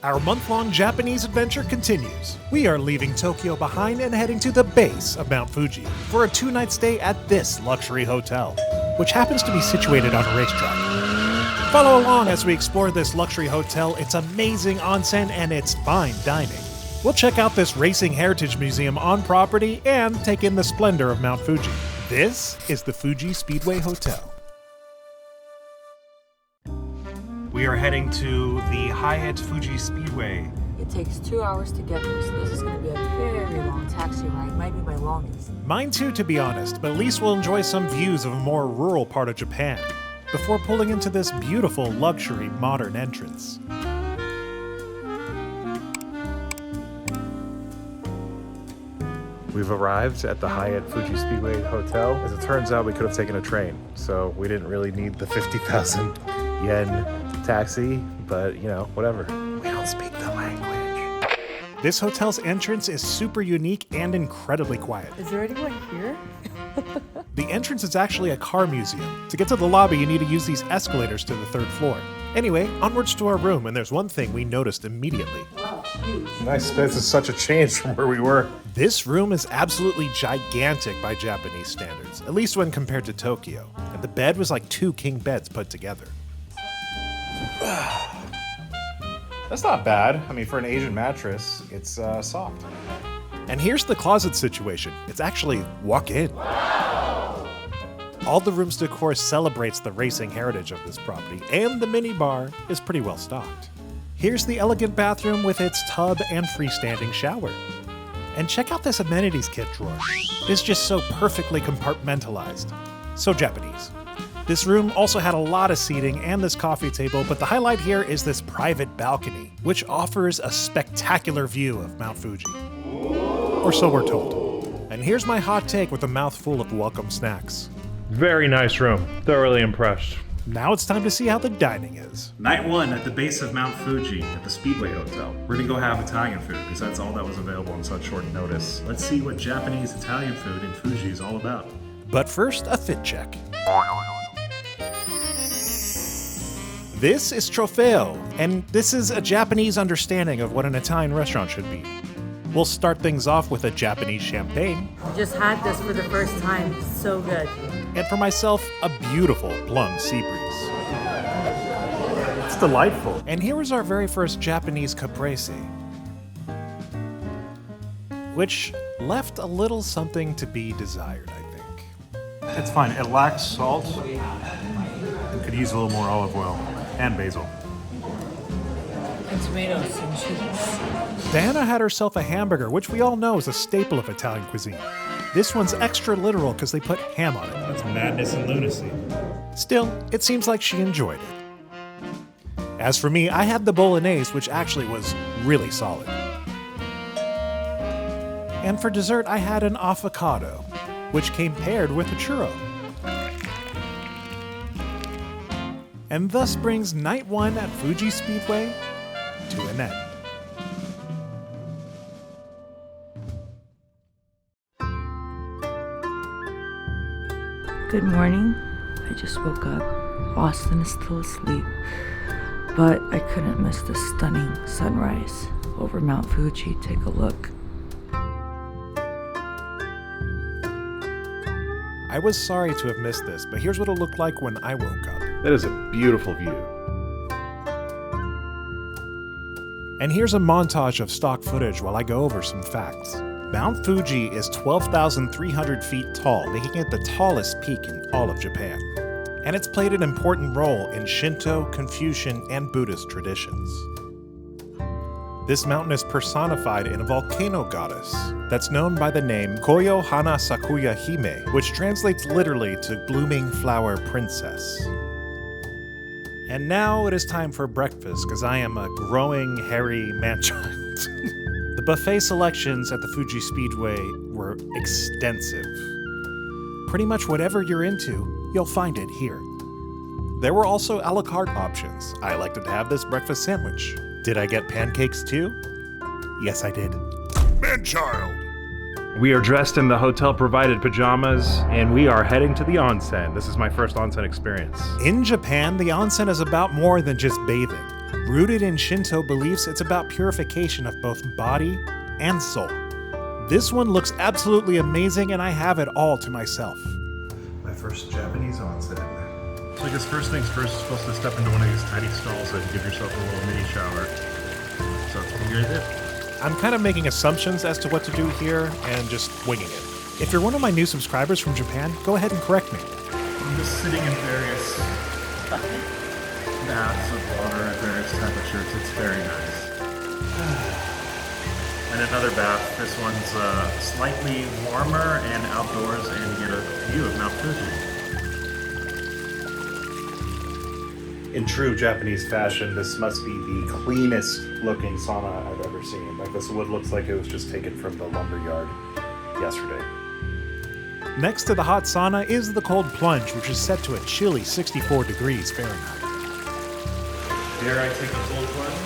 Our month-long Japanese adventure continues. We are leaving Tokyo behind and heading to the base of Mt Fuji for a 2-night stay at this luxury hotel, which happens to be situated on a racetrack. Follow along as we explore this luxury hotel, its amazing onsen, and its fine dining. We'll check out this racing heritage museum on property and take in the splendor of Mt Fuji. This is the Fuji Speedway Hotel. We are heading to the Hyatt Fuji Speedway. It takes 2 hours to get there, so this is going to be a very long taxi ride. Might be my longest. Mine too, to be honest, but at least we'll enjoy some views of a more rural part of Japan before pulling into this beautiful luxury modern entrance. We've arrived at the Hyatt Fuji Speedway Hotel. As it turns out, we could have taken a train, so we didn't really need the 50,000 yen taxi, but you know, whatever. We don't speak the language. This hotel's entrance is super unique and incredibly quiet. Is there anyone here? The entrance is actually a car museum. To get to the lobby, you need to use these escalators to the 3rd floor. Anyway, onwards to our room, and there's one thing we noticed immediately. Wow, huge. Nice, this is such a change from where we were. This room is absolutely gigantic by Japanese standards, at least when compared to Tokyo. And the bed was like 2 king beds put together. That's not bad. I mean, for an Asian mattress, it's soft. And here's the closet situation. It's actually walk-in. Wow. All the room's decor celebrates the racing heritage of this property, and the mini bar is pretty well stocked. Here's the elegant bathroom with its tub and freestanding shower. And check out this amenities kit drawer. It's just so perfectly compartmentalized. So Japanese. This room also had a lot of seating and this coffee table, but the highlight here is this private balcony, which offers a spectacular view of Mt Fuji. Or so we're told. And here's my hot take with a mouthful of welcome snacks. Very nice room. Thoroughly impressed. Now it's time to see how the dining is. Night 1 at the base of Mt Fuji at the Speedway Hotel. We're gonna go have Italian food because that's all that was available on such short notice. Let's see what Japanese Italian food in Fuji is all about. But first, a fit check. This is Trofeo, and this is a Japanese understanding of what an Italian restaurant should be. We'll start things off with a Japanese champagne. Just had this for the first time. So good. And for myself, a beautiful plum sea breeze. It's delightful. And here was our very first Japanese caprese, which left a little something to be desired, I think. It's fine. It lacks salt. It could use a little more olive oil and basil. And tomatoes and cheese. Diana had herself a hamburger, which we all know is a staple of Italian cuisine. This one's extra literal because they put ham on it. That's madness and lunacy. Still, it seems like she enjoyed it. As for me, I had the bolognese, which actually was really solid. And for dessert, I had an avocado, which came paired with a churro. And thus brings night 1 at Fuji Speedway to an end. Good morning. I just woke up. Austin is still asleep. But I couldn't miss the stunning sunrise over Mt Fuji. Take a look. I was sorry to have missed this, but here's what it looked like when I woke up. That is a beautiful view. And here's a montage of stock footage while I go over some facts. Mount Fuji is 12,300 feet tall, making it the tallest peak in all of Japan. And it's played an important role in Shinto, Confucian, and Buddhist traditions. This mountain is personified in a volcano goddess that's known by the name Koyo Hana Sakuya Hime, which translates literally to blooming flower princess. And now it is time for breakfast, because I am a growing, hairy man-child. The buffet selections at the Fuji Speedway were extensive. Pretty much whatever you're into, you'll find it here. There were also a la carte options. I elected to have this breakfast sandwich. Did I get pancakes too? Yes, I did. Man-child! We are dressed in the hotel-provided pajamas, and we are heading to the onsen. This is my first onsen experience. In Japan, the onsen is about more than just bathing. Rooted in Shinto beliefs, it's about purification of both body and soul. This one looks absolutely amazing, and I have it all to myself. My first Japanese onsen. So I guess first things first, you're supposed to step into one of these tiny stalls and give yourself a little mini shower. So that's what you're gonna do. I'm kind of making assumptions as to what to do here and just winging it. If you're one of my new subscribers from Japan, go ahead and correct me. I'm just sitting in various baths of water at various temperatures. It's very nice. And another bath. This one's slightly warmer and outdoors, and you get a view of Mt Fuji. In true Japanese fashion, this must be the cleanest looking sauna I've ever seen. Like, this wood looks like it was just taken from the lumber yard yesterday. Next to the hot sauna is the cold plunge, which is set to a chilly 64 degrees Fahrenheit. Dare I take a cold plunge?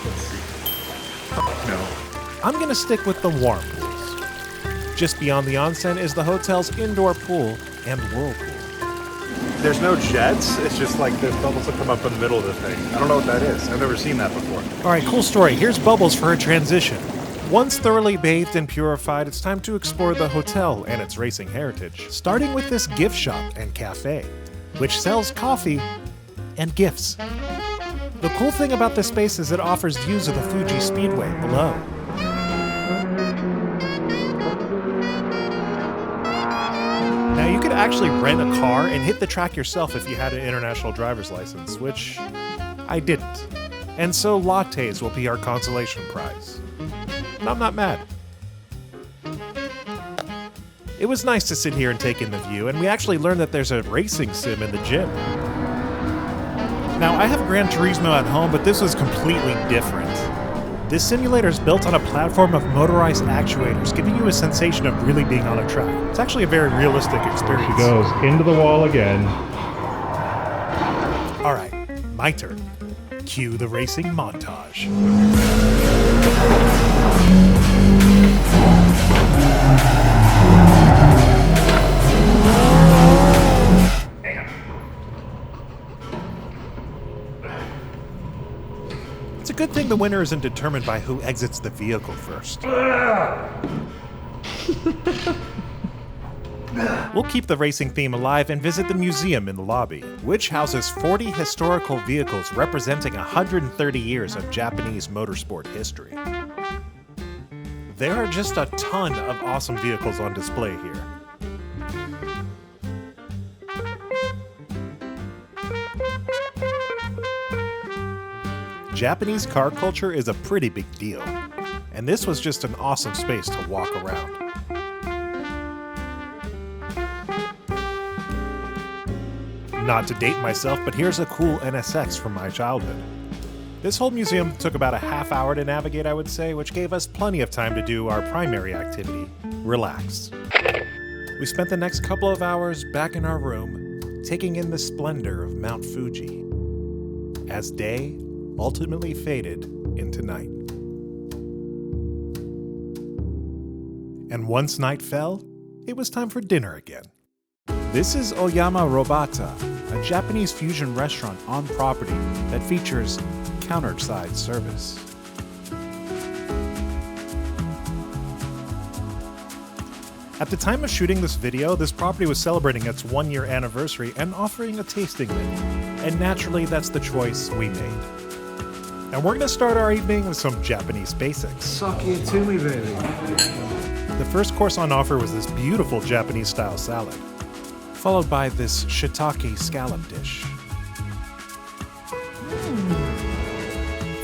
Let's see. No. I'm gonna stick with the warm pools. Just beyond the onsen is the hotel's indoor pool and whirlpool. There's no jets, it's just like there's bubbles that come up in the middle of the thing. I don't know what that is. I've never seen that before. Alright, cool story. Here's Bubbles for her transition. Once thoroughly bathed and purified, it's time to explore the hotel and its racing heritage, starting with this gift shop and cafe, which sells coffee and gifts. The cool thing about this space is it offers views of the Fuji Speedway below. Now you could actually rent a car and hit the track yourself if you had an international driver's license, which I didn't. And so lattes will be our consolation prize. And I'm not mad. It was nice to sit here and take in the view, and we actually learned that there's a racing sim in the gym. Now, I have Gran Turismo at home, but this was completely different. This simulator is built on a platform of motorized actuators, giving you a sensation of really being on a track. It's actually a very realistic experience. She goes into the wall again. All right, my turn. Cue the racing montage. It's a good thing the winner isn't determined by who exits the vehicle first. We'll keep the racing theme alive and visit the museum in the lobby, which houses 40 historical vehicles representing 130 years of Japanese motorsport history. There are just a ton of awesome vehicles on display here. Japanese car culture is a pretty big deal, and this was just an awesome space to walk around. Not to date myself, but here's a cool NSX from my childhood. This whole museum took about a half hour to navigate, I would say, which gave us plenty of time to do our primary activity, relax. We spent the next couple of hours back in our room, taking in the splendor of Mt Fuji, as day ultimately faded into night. And once night fell, it was time for dinner again. This is Oyama Robata, a Japanese fusion restaurant on property that features counterside service. At the time of shooting this video, this property was celebrating its 1-year anniversary and offering a tasting menu. And naturally, that's the choice we made. And we're gonna start our evening with some Japanese basics. Suck it to me, baby. The first course on offer was this beautiful Japanese-style salad, followed by this shiitake scallop dish.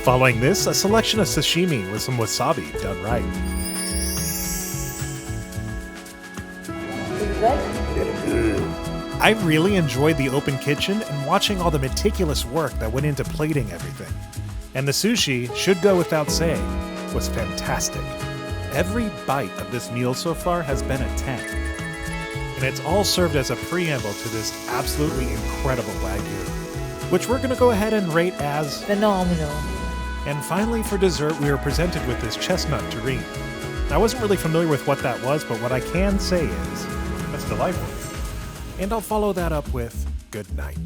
Following this, a selection of sashimi with some wasabi done right. I really enjoyed the open kitchen and watching all the meticulous work that went into plating everything. And the sushi, should go without saying, was fantastic. Every bite of this meal so far has been a 10. And it's all served as a preamble to this absolutely incredible Wagyu, which we're going to go ahead and rate as Phenomenal. And finally, for dessert, we were presented with this chestnut terrine. I wasn't really familiar with what that was, but what I can say is, that's delightful. And I'll follow that up with good night.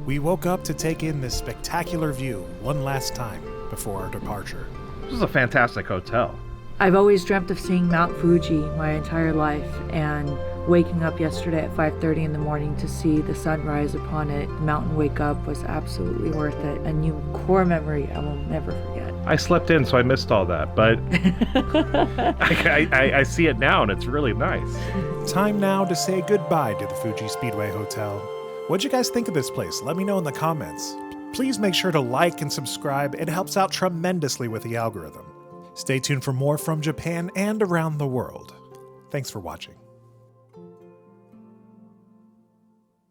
We woke up to take in this spectacular view one last time before our departure. This is a fantastic hotel. I've always dreamt of seeing Mount Fuji my entire life, and waking up yesterday at 5:30 in the morning to see the sunrise upon it, the mountain wake up, was absolutely worth it. A new core memory I will never forget. I slept in, so I missed all that, but I see it now, and it's really nice. Time now to say goodbye to the Fuji Speedway Hotel. What'd you guys think of this place? Let me know in the comments. Please make sure to like and subscribe. It helps out tremendously with the algorithm. Stay tuned for more from Japan and around the world. Thanks for watching.